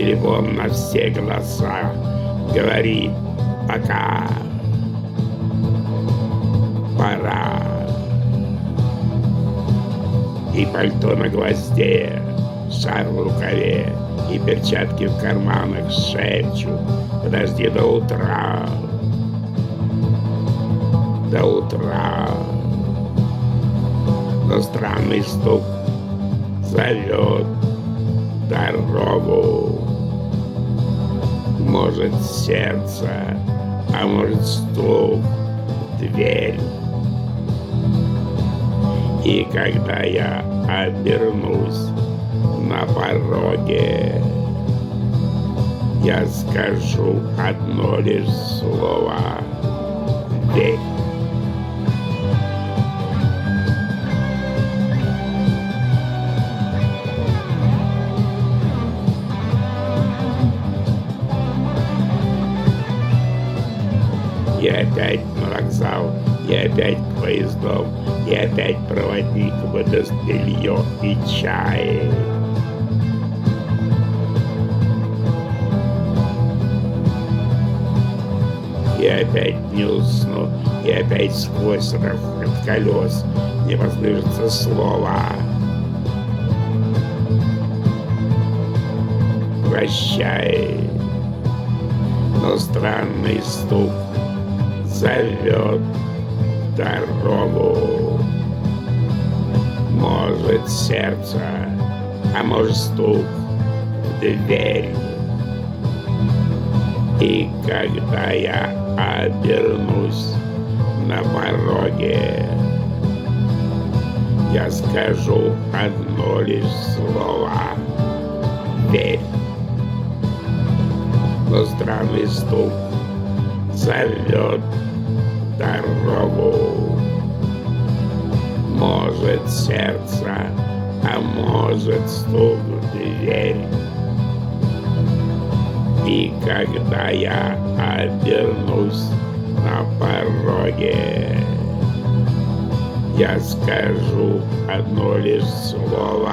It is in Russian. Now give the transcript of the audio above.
телефон на все голоса говорит: пока, пора. И пальто на гвозде, шар в рукаве и перчатки в карманах шепчут: подожди до утра, до утра. Но странный стук зовет дорогу. Может, сердце, а может, стук в дверь. И когда я обернусь на пороге, я скажу одно лишь слово: верь. И опять на вокзал, и опять к поездам, и опять проводник выдаст белье и чай. И опять не усну, и опять сквозь рокот колес не послышится слово: прощай. Но странный стук зовет дорогу. Может, сердце, а может, стук в дверь. И когда я обернусь на пороге, я скажу одно лишь слово: верь. Но странный стук зовет дорогу. Может, сердце, а может, стук в дверь. И когда я обернусь на пороге, я скажу одно лишь слово: